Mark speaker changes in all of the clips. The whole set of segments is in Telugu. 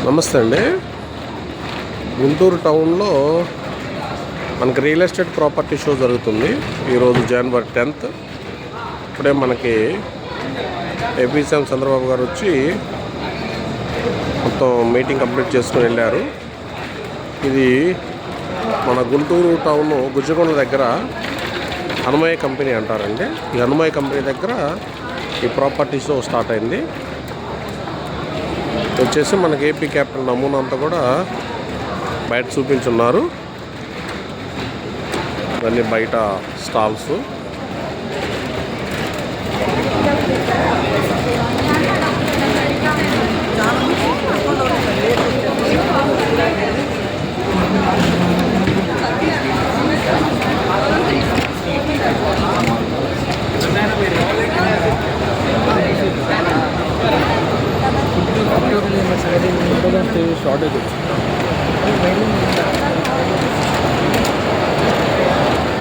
Speaker 1: నమస్తే అండి. గుంటూరు టౌన్లో మనకి రియల్ ఎస్టేట్ ప్రాపర్టీ షో జరుగుతుంది ఈరోజు జనవరి 10th. ఇప్పుడే మనకి ఏపీ సీఎం చంద్రబాబు గారు వచ్చి మొత్తం మీటింగ్ కంప్లీట్ చేసుకుని వెళ్ళారు. ఇది మన గుంటూరు టౌన్ గుజ్జకొండ దగ్గర హనుమయ్య కంపెనీ అంటారండి. ఈ హనుమయ్య కంపెనీ దగ్గర ఈ ప్రాపర్టీ షో స్టార్ట్ అయింది. వచ్చేసి మనకి ఏపీ క్యాపిటల్ నమూనా అంతా కూడా బయట చూపించున్నారు. ఇవన్నీ బయట స్టాల్స్.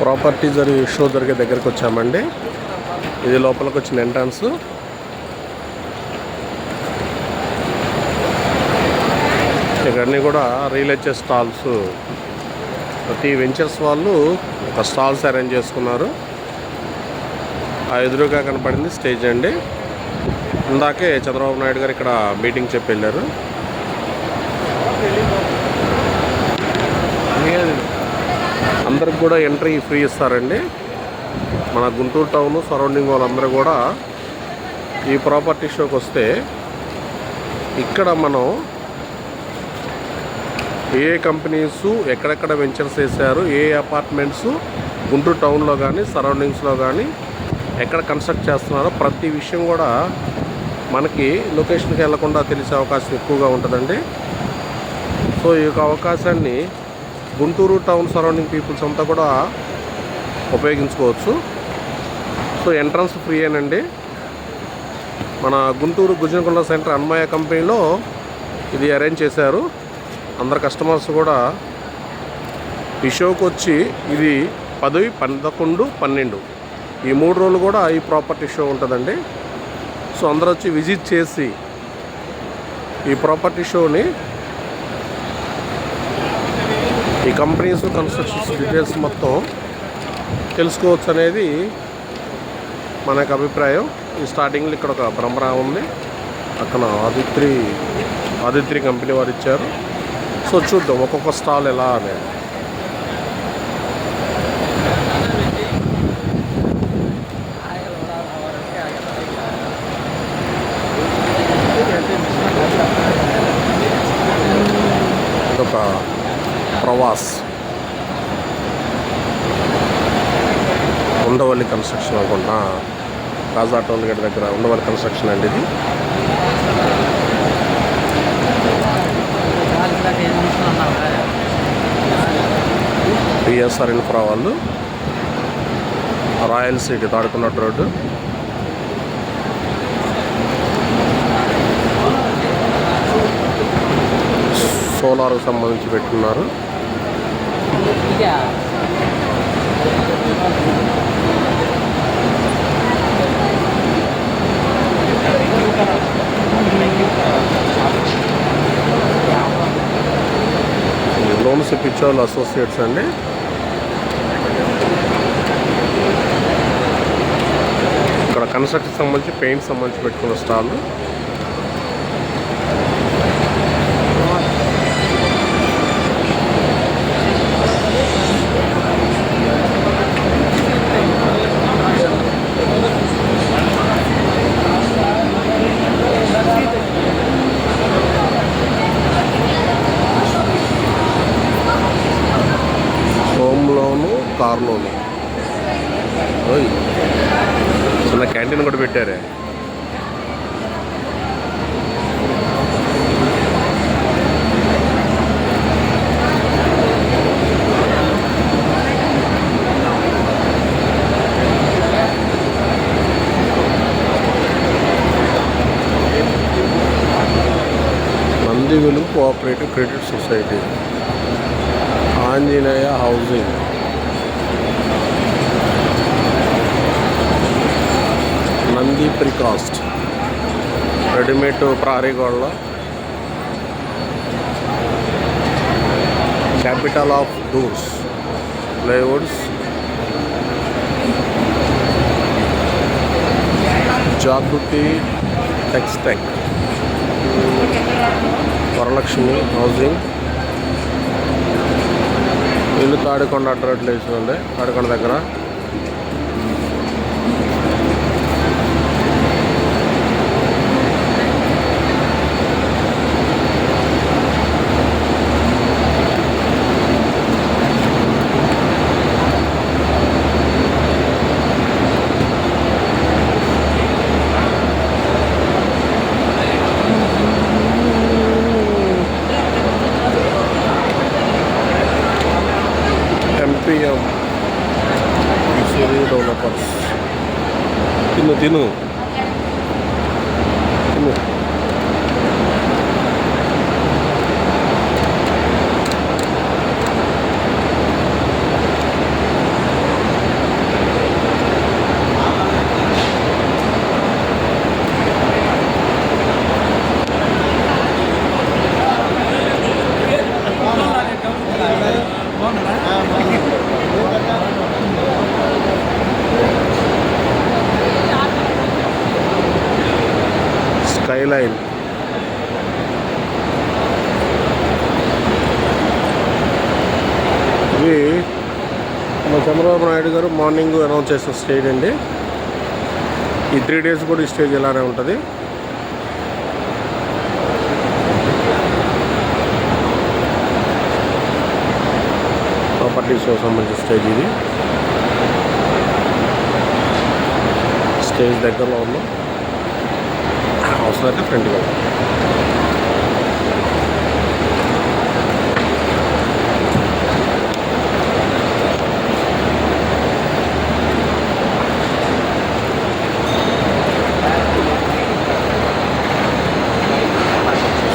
Speaker 1: ప్రాపర్టీ షో జరిగే దగ్గరకు వచ్చామండి. ఇది లోపలికి వచ్చిన ఎంట్రన్స్. ఇవన్నీ కూడా రియల్ ఎస్టేట్ స్టాల్స్. ప్రతి వెంచర్స్ వాళ్ళు ఒక స్టాల్స్ అరేంజ్ చేసుకున్నారు. ఆ ఎదురుగా కనపడింది స్టేజ్ అండి. ఇందాకే చంద్రబాబు నాయుడు గారు ఇక్కడ మీటింగ్ చెప్పి వెళ్ళారు. అందరికి కూడా ఎంట్రీ ఫ్రీ ఇస్తారండి. మన గుంటూరు టౌన్ సరౌండింగ్ వాళ్ళందరూ కూడా ఈ ప్రాపర్టీ షోకి వస్తే ఇక్కడ మనం ఏ కంపెనీస్ ఎక్కడెక్కడ వెంచర్స్ వేసారు, ఏ అపార్ట్మెంట్స్ గుంటూరు టౌన్లో కానీ సరౌండింగ్స్లో కానీ ఎక్కడ కన్స్ట్రక్ట్ చేస్తున్నారో ప్రతి విషయం కూడా మనకి లొకేషన్కి వెళ్లకుండా తెలిసే అవకాశం ఎక్కువగా ఉంటుందండి. సో ఈ యొక్క అవకాశాన్ని గుంటూరు టౌన్ సరౌండింగ్ పీపుల్స్ అంతా కూడా ఉపయోగించుకోవచ్చు. సో ఎంట్రన్స్ ఫ్రీ అనండి. మన గుంటూరు గుజ్జకొండ సెంటర్ హనుమయ్య కంపెనీలో ఇది అరేంజ్ చేశారు. అందరు కస్టమర్స్ కూడా ఈ షోకి వచ్చి ఇది 10, 11, 12 ఈ 3 రోజులు కూడా ఈ ప్రాపర్టీ షో ఉంటుందండి. సో అందరూ వచ్చి విజిట్ చేసి ఈ ప్రాపర్టీ షోని ఈ కంపెనీస్ కన్స్ట్రక్షన్స్ డీటెయిల్స్ మొత్తం తెలుసుకోవచ్చు అనేది మనకు అభిప్రాయం. ఈ స్టార్టింగ్లో ఇక్కడ ఒక భ్రమరా ఉంది, అక్కడ ఆదిత్రి కంపెనీ వారు ఇచ్చారు. సో చూద్దాం ఒక్కొక్క స్టాల్ ఎలా అనేది. ఇదొక ప్రవాస్ ఉండవల్లి కన్స్ట్రక్షన్ అనుకుంటా, కాజా టోల్ గేట్ దగ్గర ఉండవల్లి కన్స్ట్రక్షన్ అండి ఇది. పిఎస్ఆర్ ఇన్ఫ్రా వాళ్ళు, రాయల్ సిటీ తాడుకున్నట్టు రోడ్డు. సోలార్కు సంబంధించి పెట్టుకున్నారు. లోన్స్ ఇప్పించేవాళ్ళు అసోసియేట్స్ అండి. ఇక్కడ కన్స్ట్రక్షన్ సంబంధించి పెయింట్ సంబంధించి పెట్టుకున్న stall. Home loan, car loan. చిన్న క్యాంటీన్ కూడా పెట్టారే. Nandi Velugu cooperative credit society, Anjaneya housing, Nandi precast, readymade ప్రహరీ గోడలో capital of doors, plywoods, Jagruthi textile, Varalakshmi housing. ఇల్లు తాడికొండ అడ్రట్లు వేసిందండి, తాడికొండ దగ్గర. MPM developers. తిను తిను తిను. స్కైలైన్, ఇది మా చంద్రబాబు నాయుడు గారు మార్నింగ్ అనౌన్స్ చేసిన స్టేజ్ అండి. ఈ 3 days కూడా ఈ స్టేజ్ ఇలానే ఉంటుంది. ప్రాపర్టీస్కి సంబంధించిన స్టేజ్ ఇది. స్టేజ్ దగ్గరలో ఉన్నాం, అవసరమైతే ఫ్రంట్గా.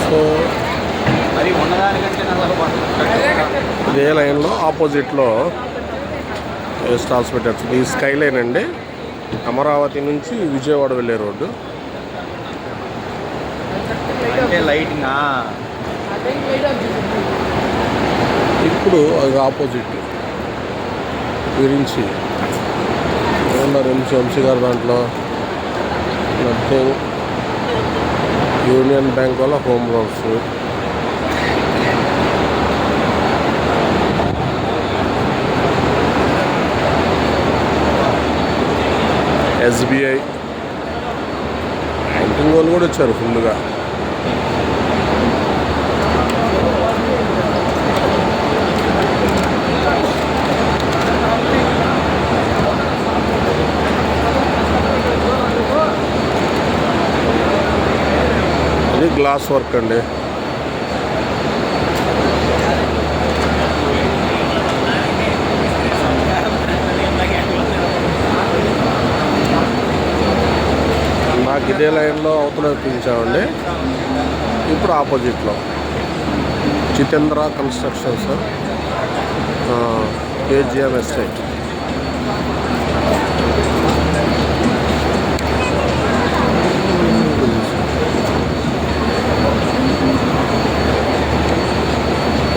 Speaker 1: సో ఇదే లైన్లో ఆపోజిట్లో స్టాల్స్ పెట్టచ్చు. ఈ స్కై లైన్ అండి, అమరావతి నుంచి విజయవాడ వెళ్ళే రోడ్డు. ఇప్పుడు అది ఆపోజిట్ గురించి ఉన్నారు వంశీ గారు. దాంట్లో నథింగ్, యూనియన్ బ్యాంక్ వల్ల హోమ్ లోన్స్, ఎస్బీఐ, బ్యాంకింగ్ వాళ్ళు కూడా వచ్చారు ఫుల్గా. ఇది గ్లాస్ వర్క్ అండి. నాకు ఇదే లైన్లో అవతల చూపించామండి. ఇప్పుడు ఆపోజిట్లో జితేంద్ర కన్స్ట్రక్షన్స్, కేజీఎం ఎస్టేట్.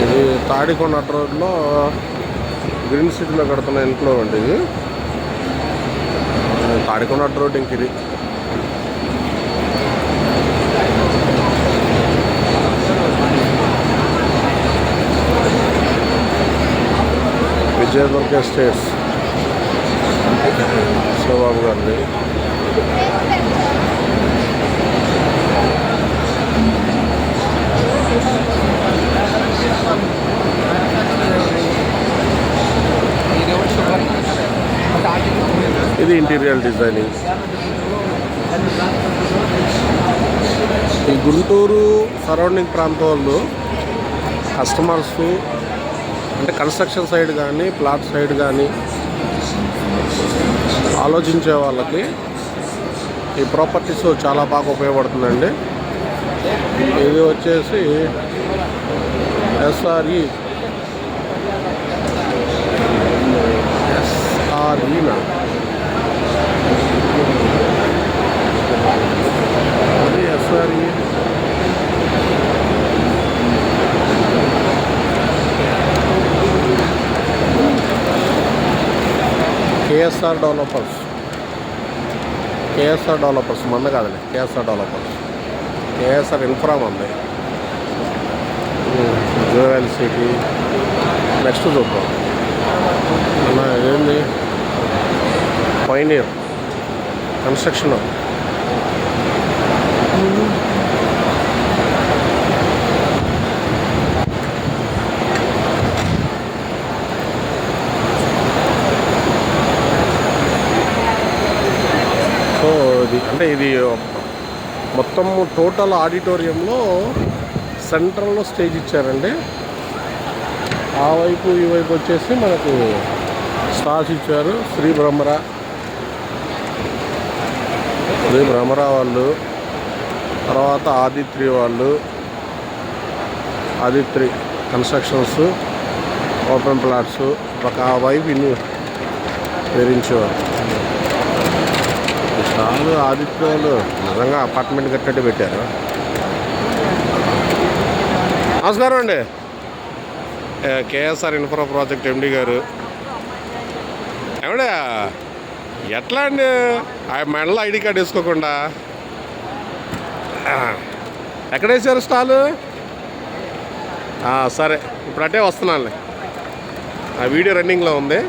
Speaker 1: ఇది తాడికొండ రోడ్లో గ్రీన్ సిటీలో కడుతున్న ఇంట్లో అండి. ఇది తాడికొండ రోడ్ ఇంక ఇది. విజయదుర్గ ఎస్టేట్స్, శివబాబు గారిది. ఇది ఇంటీరియర్ డిజైనింగ్. ఈ గుంటూరు సరౌండింగ్ ప్రాంతం వాళ్ళు కస్టమర్స్ అంటే కన్స్ట్రక్షన్ సైడ్ కానీ ప్లాట్ సైడ్ కానీ ఆలోచించే వాళ్ళకి ఈ ప్రాపర్టీస్ చాలా బాగా ఉపయోగపడుతుందండి. ఇది వచ్చేసి ఎస్ఆర్ఈనా, అది SRE. KSR developers, KSR developers మంద కాదులే, కేఎస్ఆర్ డెవలపర్స్, కేఎస్ఆర్ ఇన్ఫ్రా ఉంది. జోయల్ సిటీ. నెక్స్ట్ చూద్దాం అన్న, ఏంది పైనీర్ కన్స్ట్రక్షన్. సో ఇది మొత్తం టోటల్ ఆడిటోరియంలో సెంట్రల్లో స్టేజ్ ఇచ్చారండి. ఆ వైపు ఈ వైపు వచ్చేసి మనకు స్టాల్స్ ఇచ్చారు. శ్రీ భ్రమరా వాళ్ళు, తర్వాత ఆదిత్రి వాళ్ళు, ఆదిత్రి కన్స్ట్రక్షన్స్, ఓపెన్ ప్లాట్స్, ఒక ఆ వైపు ఇన్ని వేరించేవారు. చాలా ఆదిత్య వాళ్ళు నిజంగా అపార్ట్మెంట్ కట్టేట్టు పెట్టారు. నమస్కారం అండి. కేఎస్ఆర్ ఇన్ఫ్రా ప్రాజెక్ట్ ఎండి గారు. ఏమంటే ఎట్లా అండి ఆ మెడలో ఐడి కార్డు వేసుకోకుండా ఎక్కడ వేసారు స్టాలు? సరే, ఇప్పుడు అట్టే వస్తున్నానులే. ఆ వీడియో రన్నింగ్లో ఉంది.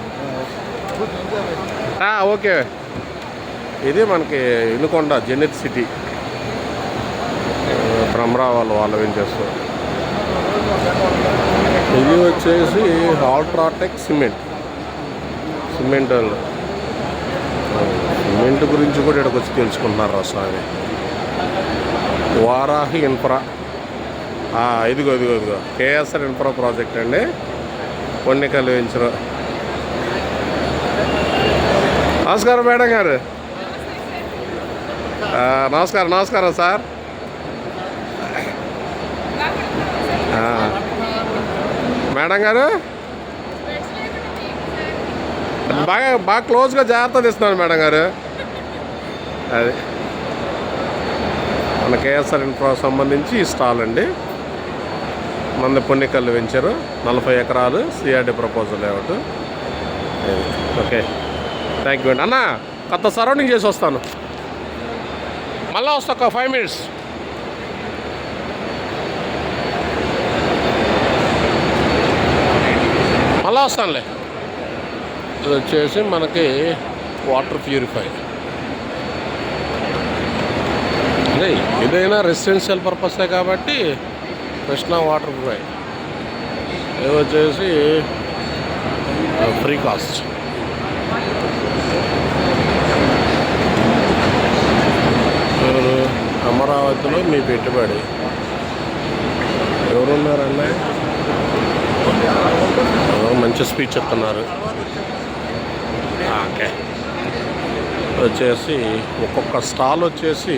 Speaker 1: ఓకే. ఇది మనకి వినుకొండ జెనిత్ సిటీ భ్రమరా వాళ్ళు ఏం చేస్తారు. ఇది వచ్చేసి అల్ట్రాటెక్ సిమెంట్ గురించి కూడా ఇక్కడికి వచ్చి తెలుసుకుంటున్నారు స్వామి. వారాహి ఇన్ఫ్రా, ఇదిగో కేఎస్ఆర్ ఇన్ఫ్రా ప్రాజెక్ట్ అండి, పొన్నికల్ వెంచర్. నమస్కారం మేడం గారు. నమస్కారం సార్. మేడం గారు బాగా క్లోజ్గా జాగ్రత్త తీస్తున్నారు మేడం గారు. అది మన కేఎస్ఆర్ ఇన్ఫ్రా సంబంధించి ఈ స్టాల్ అండి. మన పొన్నికల్ వెంచరు, 40 ఎకరాలు, CRD proposal layout. Okay, thank you అండి. అన్న కొత్త సరౌండింగ్ చేసి వస్తాను, మళ్ళీ వస్తా ఒక 5 minutes. మళ్ళీ వస్తానులే. ఇది వచ్చేసి మనకి వాటర్ ప్యూరిఫై. ఏదైనా రెసిడెన్షియల్ పర్పసే కాబట్టి కృష్ణా వాటర్ ప్యూరిఫై. ఇది వచ్చేసి ఫ్రీ కాస్ట్. అమరావతిలో మీ పెట్టుబడి. ఎవరున్నారన్నా? మంచి స్పీచ్ చెప్తున్నారు. ఓకే, వచ్చేసి ఒక్కొక్క స్టాల్ వచ్చేసి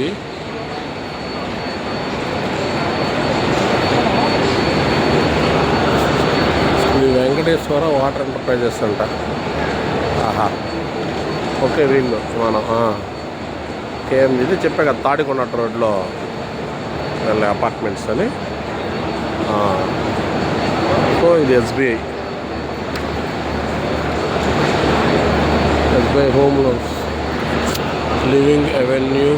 Speaker 1: శ్రీ వెంకటేశ్వర వాటర్ ఎంటర్ప్రైజెస్ అంట. ఓకే, వీళ్ళు మనం ఇది చెప్పా కదా, తాడికొండ రోడ్లో వెళ్ళే అపార్ట్మెంట్స్ అని. సో ఇది SBI home loans, living avenue,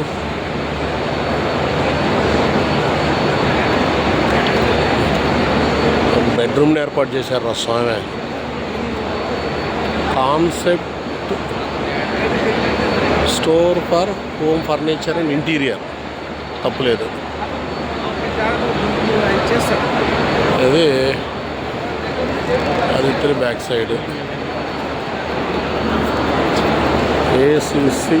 Speaker 1: బెడ్రూమ్ని ఏర్పాటు చేశారు స్వామి. Concept store for home furniture and interior, తప్పులేదు. ఇది Aditya back side. ACC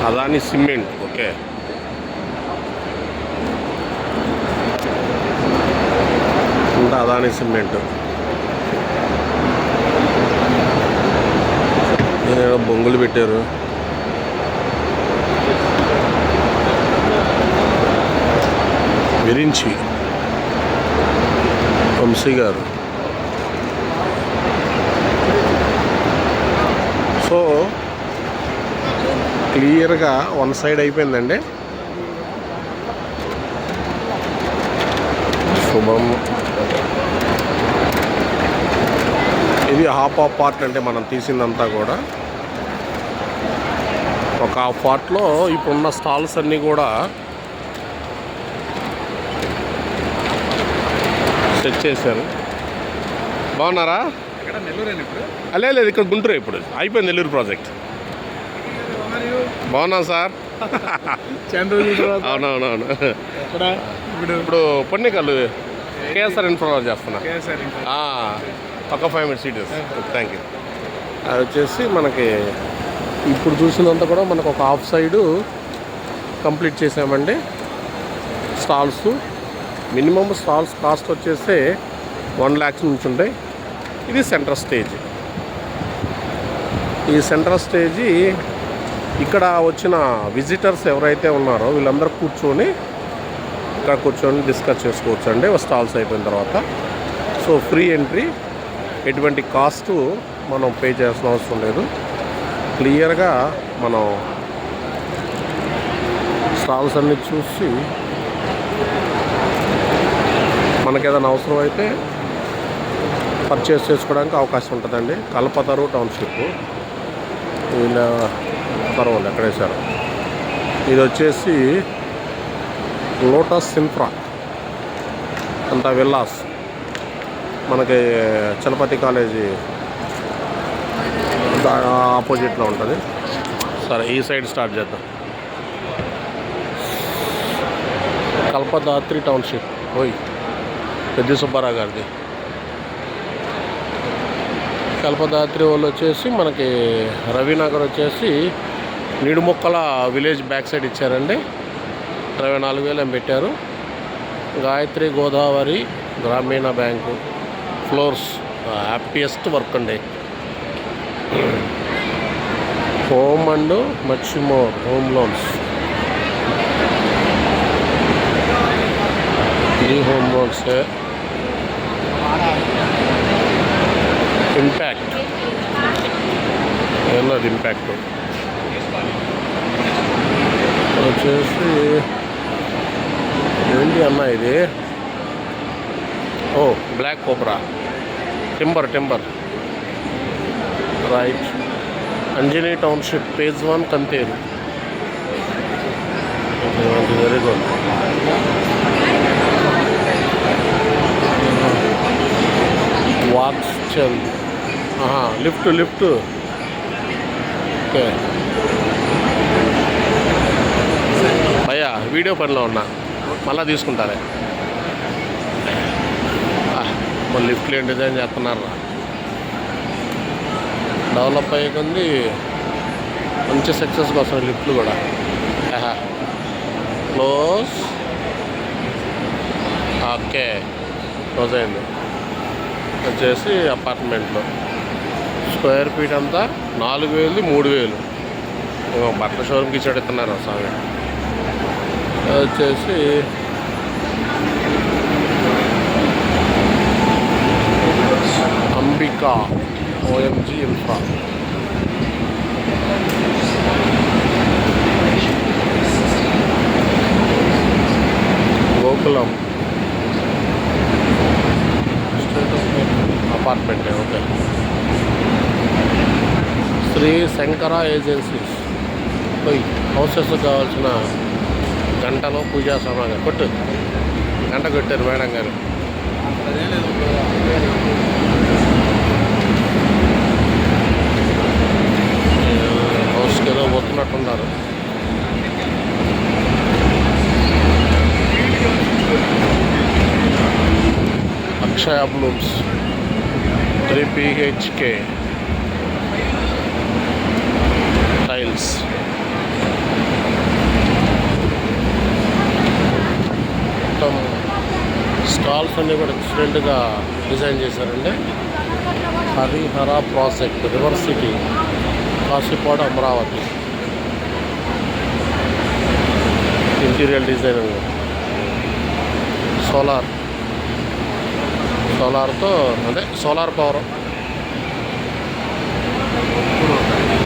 Speaker 1: Adani cement. Okay, ఇంకా అదాని సిమెంట్. నేను బొంగులు పెట్టారు. విరించి వంశీ గారు. సో క్లియర్గా వన్ సైడ్ అయిపోయిందండి. శుభం. ఇది హాఫ్ పార్ట్ అంటే మనం తీసిందంతా కూడా ఒక హాఫ్ పార్ట్లో ఇప్పుడున్న స్టాల్స్ అన్నీ కూడా సెట్ చేశారు. బాగున్నారా? లేదు ఇక్కడ గుంటూరు. ఇప్పుడు అయిపోయింది నెల్లూరు ప్రాజెక్ట్. బాగున్నాం సార్. అవునవునవును. ఇప్పుడు పొన్నికల్లు కేఎస్ఆర్ ఇన్ఫ్రాలో చేస్తున్నా. ఒక 5 minutes సీరియస్. Thank you. అది వచ్చేసి మనకి ఇప్పుడు చూసినంత కూడా మనకు ఒక హాఫ్ సైడు కంప్లీట్ చేసామండి. స్టాల్స్ మినిమం స్టాల్స్ కాస్ట్ వచ్చేసి 1 lakh నుంచి ఉంటాయి. ఇది సెంట్రల్ స్టేజ్. ఈ సెంట్రల్ స్టేజీ ఇక్కడ వచ్చిన విజిటర్స్ ఎవరైతే ఉన్నారో వీళ్ళందరూ కూర్చొని ఇక్కడ కూర్చొని డిస్కస్ చేసుకోవచ్చు అండి స్టాల్స్ అయిపోయిన తర్వాత. సో ఫ్రీ ఎంట్రీ, ఎటువంటి కాస్ట్ మనం పే చేయాల్సిన అవసరం లేదు. క్లియర్గా మనం స్టాల్స్ అన్నీ చూసి మనకి ఏదైనా అవసరం అయితే పర్చేస్ చేసుకోవడానికి అవకాశం ఉంటుందండి. కల్పతరు టౌన్షిప్ వీళ్ళ పర్వాలేదు ఎక్కడేసారు. ఇది వచ్చేసి లోటస్ ఇన్ఫ్రా అంతా విల్లాస్ మనకి చలపతి కాలేజీ ఆపోజిట్లో ఉంటుంది. సరే ఈ సైడ్ స్టార్ట్ చేద్దాం. కల్పదాత్రి టౌన్షిప్ ఓయ్ పెద్ద సుబ్బారావు గారిది. కల్పదాత్రి వాళ్ళు వచ్చేసి మనకి రవినగర్ వచ్చేసి నిడుముక్కల విలేజ్ బ్యాక్ సైడ్ ఇచ్చారండి. 24,000 ఏం పెట్టారు. గాయత్రి గోదావరి గ్రామీణ బ్యాంకు ఫ్లోర్స్ హ్యాపీయెస్ట్ వర్క్ అండి. Home and much more home loans. ఈ హోమ్ లోన్స్ ఇంపాక్ట్ ఏమన్నది ఇంపాక్ట్ వచ్చేసి ఏంటి అన్న ఇది? ఓ black cobra timber right. Anjani township phase 1 Kantheru. Very good. వాక్స్ చల్ లిఫ్ట్ ఓకే. భయ్యా వీడియో పనిలో ఉన్నా, మళ్ళీ తీసుకుంటారే. మళ్ళీ లిఫ్ట్లు ఏం డిజైన్ చేస్తున్నారా? డెవలప్ అయ్యే కొంది మంచి సక్సెస్గా వస్తుంది లిఫ్ట్లు కూడా. క్లోజ్ ఓకే క్లోజ్ అయింది. వచ్చేసి అపార్ట్మెంట్లో స్క్వేర్ ఫీట్ అంతా 4,000 3,000. బట్టల షోరూమ్కి ఇచ్చాడు ఇస్తున్నారు స్వామి. వచ్చేసి Ambika OMG infra. Gokulam apartment okay. Shri Shankara agencies పోయి హౌసెస్ కావాల్సిన గంటలో పూజా సామాగ్రి కొట్టు. గంట కొట్టారు మేడం గారు. హౌస్కి ఏదో పోతున్నట్టున్నారు. Akshaya blooms 3 BHK tiles. మొత్తం స్టాల్స్ అన్నీ కూడా ఎక్సలెంట్గా డిజైన్ చేశారండి. Harihara project river city Kasipadu Amaravati. Interior designing సోలార్తో అదే సోలార్ పవర్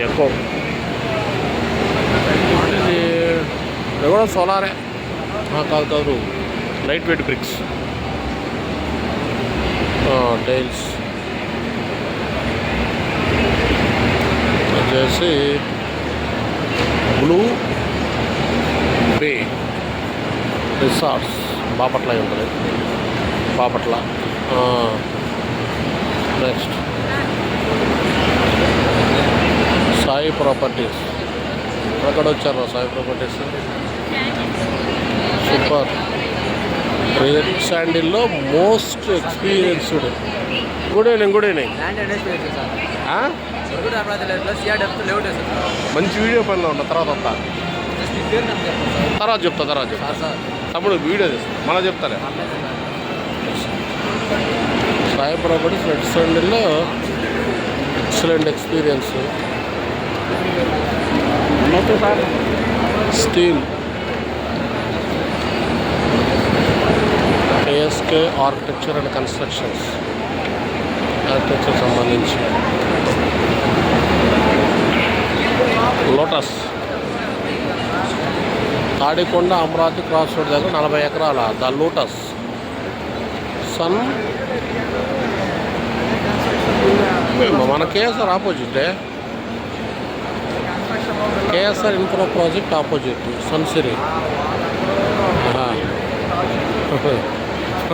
Speaker 1: ఎక్కువ. ఇది కూడా సోలారే కాదు లైట్ వెయిట్ బ్రిక్స్ టైల్స్ వచ్చేసి బ్లూ బే రిసార్ట్స్ బాపట్ల ఉంటుంది. బాపట్ల. Next Sai properties. ఎక్కడ వచ్చారు సాయి ప్రాపర్టీస్? సూపర్. రెడ్ శాండిల్లో most experienced. Good evening. Good evening. మంచి వీడియో పనిలో ఉన్నా. తర్వాత చెప్తా. తమ్ముడు వీడియో చేస్తా. మళ్ళీ చెప్తాలే. సాయి ప్రాపర్టీస్ రెడ్ శాండిల్లో excellent experience. Steel KSK architecture and constructions. Architecture సంబంధించి lotus Tadikonda Amaravati cross road దగ్గర 40 ఎకరాల ద లోటస్. సన్ మన కేఎస్ఆర్ ఆపోజిటే. కేఎస్ఆర్ ఇన్ఫ్రా ప్రాజెక్ట్ ఆపోజిట్ సన్ సిరీ.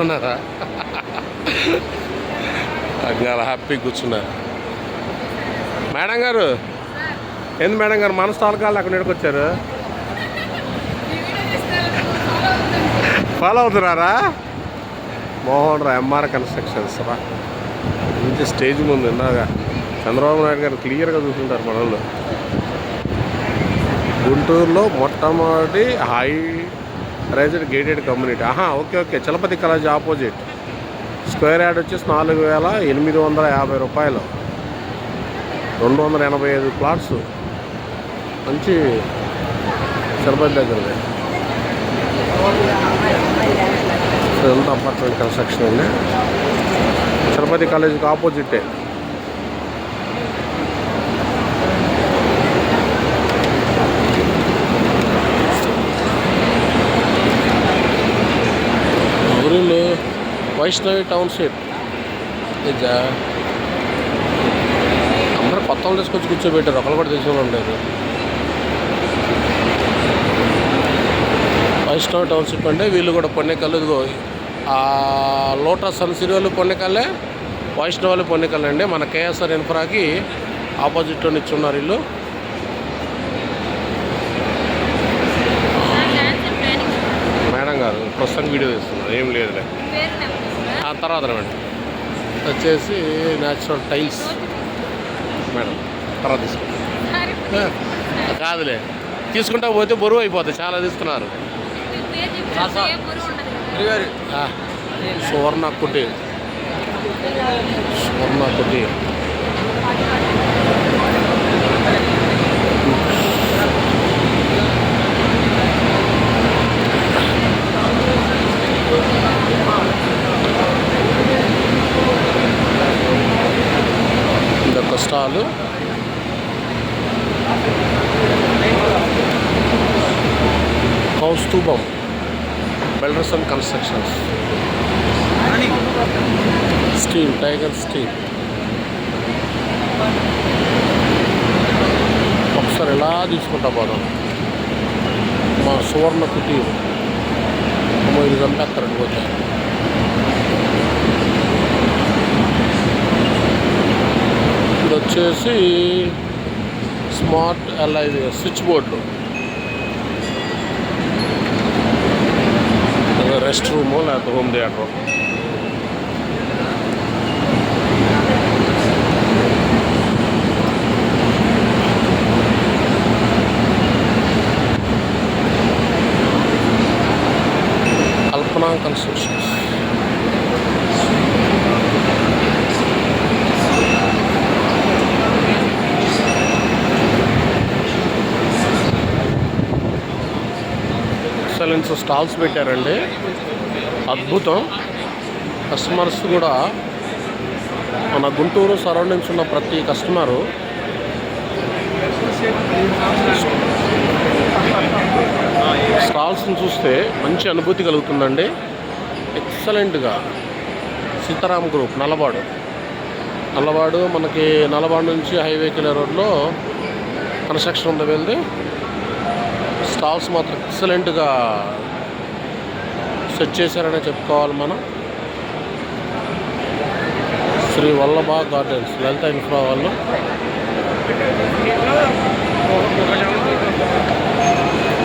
Speaker 1: ఉన్నారా? అలా హ్యాపీగా కూర్చున్నారు. మేడం గారు ఏంది మేడం గారు మన స్టాల్ కాళ్ళు అక్కడ నిడకొచ్చారు? ఫాలో అవుతున్నారా? మోహన్ రా ఎంఆర్ కన్స్ట్రక్షన్స్ రా. మంచి స్టేజ్ ముందు ఇందాక చంద్రబాబు నాయుడు గారు క్లియర్గా చూసుకుంటారు మనలో. గుంటూరులో మొట్టమొదటి high raised gated community. Okay. Chalapathi college opposite. Square yard వచ్చేసి 4,850 రూపాయలు. 285 ప్లాట్స్. మంచి చలపతి దగ్గరదే. ఇదంతా అపార్ట్మెంట్ కన్స్ట్రక్షన్ అండి. చలపతి కాలేజీకి ఆపోజిటే. ఊరిలో వైష్ణవి టౌన్షిప్. అందరూ కొత్త వాళ్ళు తీసుకొచ్చి కూర్చోబెట్టారు. ఒకళ్ళు కూడా తెలిసిన ఉండేది. వైష్ణవి టౌన్షిప్ అంటే వీళ్ళు కూడా పొన్నెకల్లు. ఇదిగో లోటస్ సన్ సిరీ వాళ్ళు పొన్నెకల్లే, వైష్ణవులు పొన్నెకల్లు అండి. మన కేఎస్ఆర్ ఇన్ఫ్రాకి ఆపోజిట్లో నిచ్చున్నారు వీళ్ళు. మేడం గారు ప్రస్తుతం వీడియో తీస్తున్నారు. ఏం లేదులే. తర్వాత మేడం వచ్చేసి న్యాచురల్ టైల్స్. మేడం తర్వాత తీసుకుంటాం. కాదులే, తీసుకుంటా పోతే బరువు అయిపోతుంది. చాలా తీసుకున్నారు. సువర్ణ కుటి. ఇదొక stall. Kaustubham builders and constructions. Steel tiger steel. ఒకసారి ఎలా తీసుకుంటా పోదాం. మా సువర్ణ కుటీ. ఇది చంపేస్తారు పోతే. ఇది వచ్చేసి స్మార్ట్ ఎల్ఐవి స్విచ్ బోర్డులు. రెస్ట్ రూము లేకపోతే హోమ్ థియేటర్. కల్పన కన్స్ట్రక్షన్స్. ఎక్సలెన్స్ స్టాల్స్ పెట్టారండి. అద్భుతం. కస్టమర్స్ కూడా మన గుంటూరు సరౌండింగ్స్ ఉన్న ప్రతి కస్టమరు స్టాల్స్ని చూస్తే మంచి అనుభూతి కలుగుతుందండి. ఎక్సలెంట్గా. సీతారాం గ్రూప్ నల్లబాడు మనకి నల్లబాడు నుంచి హైవేకి వెళ్ళే రోడ్లో కన్స్ట్రక్షన్ ఉందో వెళ్ళి స్టాల్స్ మాత్రం ఎక్సలెంట్గా సెట్ చేశారనే చెప్పుకోవాలి మనం. శ్రీ వల్లభ గార్డెన్స్ లలిత ఇన్ఫ్రా వాళ్ళు.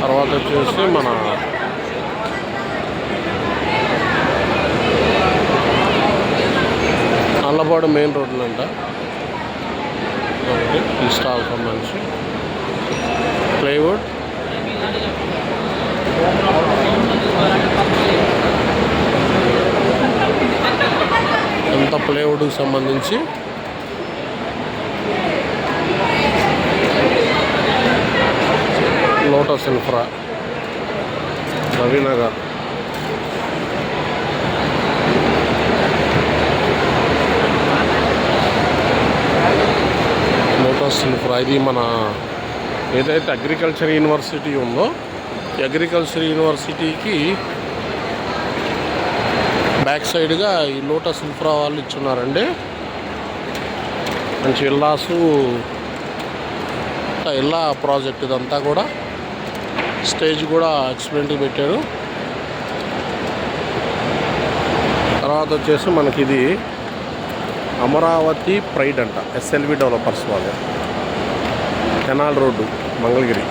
Speaker 1: తర్వాత వచ్చేసి మన నల్లపాడు మెయిన్ రోడ్లు అంట ఈ స్టాల్ సంబంధించి ప్లైవుడ్. అంత ప్లైవుడ్కి సంబంధించి lotus infra Ravinagar. Lotus infra ఇది మన ఏదైతే అగ్రికల్చర్ యూనివర్సిటీ ఉందో ఈ అగ్రికల్చర్ యూనివర్సిటీకి బ్యాక్ సైడ్గా ఈ లోటస్ ఇన్ఫ్రా వాళ్ళు ఇచ్చున్నారండి. మంచి ఇల్లాసు ఇల్లా ప్రాజెక్ట్ ఇదంతా కూడా. స్టేజ్ కూడా ఎక్స్పెరిమెంట్కి పెట్టారు. తర్వాత వచ్చేసి మనకి ఇది అమరావతి ప్రైడ్ అంట ఎస్ఎల్వి డెవలపర్స్ వాళ్ళు. కెనాల్ రోడ్డు మంగళగిరి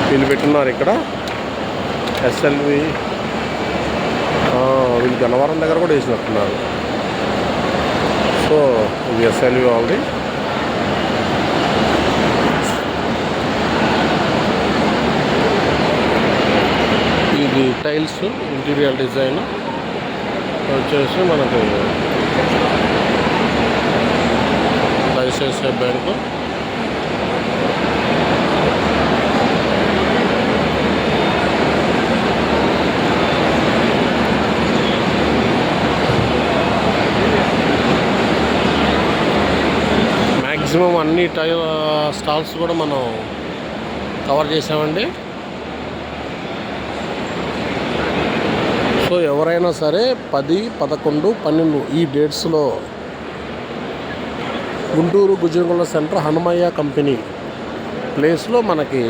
Speaker 1: వీళ్ళు పెట్టున్నారు ఇక్కడ ఎస్ఎల్వి. వీళ్ళు గన్నవరం దగ్గర కూడా వేసినట్టున్నారు. సో ఇది ఎస్ఎల్వి వాళ్ళది. ఇది టైల్స్ ఇంటీరియర్ డిజైన్ వచ్చేసి మనకి ఐసిఐసిఐ బ్యాంకు. మ్యాక్సిమం అన్ని స్టాల్స్ కూడా మనం కవర్ చేసామండి. సో ఎవరైనా సరే 10, 11, 12 ఈ డేట్స్లో గుంటూరు గుజ్జంగుల సెంటర్ హనుమయ్య కంపెనీ ప్లేస్లో మనకి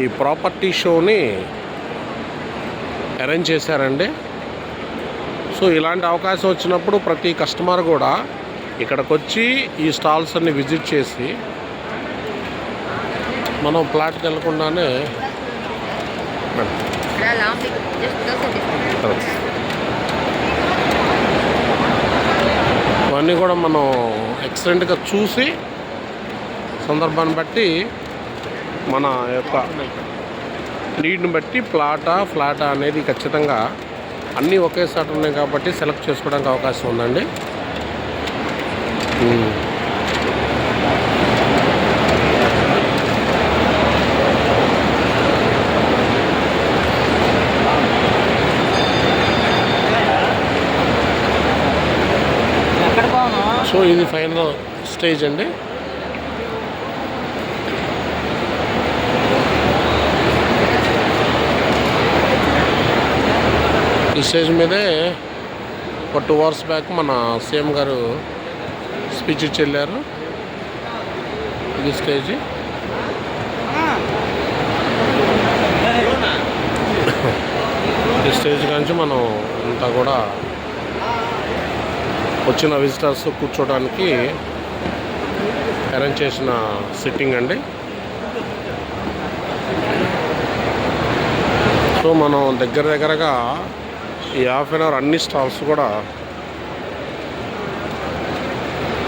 Speaker 1: ఈ ప్రాపర్టీ షోని అరేంజ్ చేశారండి. సో ఇలాంటి అవకాశం వచ్చినప్పుడు ప్రతి కస్టమర్ కూడా ఇక్కడికి వచ్చి ఈ స్టాల్స్ అన్ని విజిట్ చేసి మనం ప్లాట్కి వెళ్ళకుండానే ఇవన్నీ కూడా మనం ఎక్సలెంట్గా చూసి సందర్భాన్ని బట్టి మన యొక్క నీడ్ని బట్టి ఫ్లాటా అనేది ఖచ్చితంగా అన్నీ ఒకేసారి ఉన్నాయి కాబట్టి సెలెక్ట్ చేసుకోవడానికి అవకాశం ఉందండి. సో ఇది ఫైనల్ స్టేజ్ అండి. ఈ స్టేజ్ మీదే ఒక 2 hours బ్యాక్ మన సీఎం గారు స్పీచ్ ఇచ్చి వెళ్ళారు. ఇది స్టేజ్. ఈ స్టేజ్ నుంచి మనం అంతా కూడా వచ్చిన విజిటర్స్ కూర్చోడానికి అరేంజ్ చేసిన సిట్టింగ్ అండి. సో మనం దగ్గరగా ఈ హాఫ్ అన్ అవర్ అన్ని స్టాల్స్ కూడా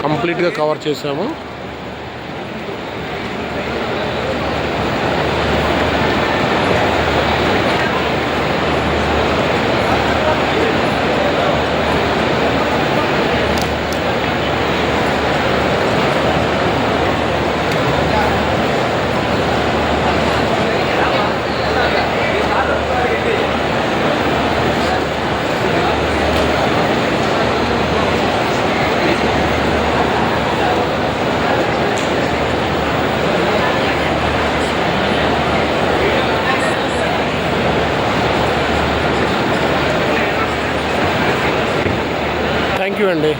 Speaker 1: కంప్లీట్గా కవర్ చేసాము. థ్యాంక్ యూ అండి.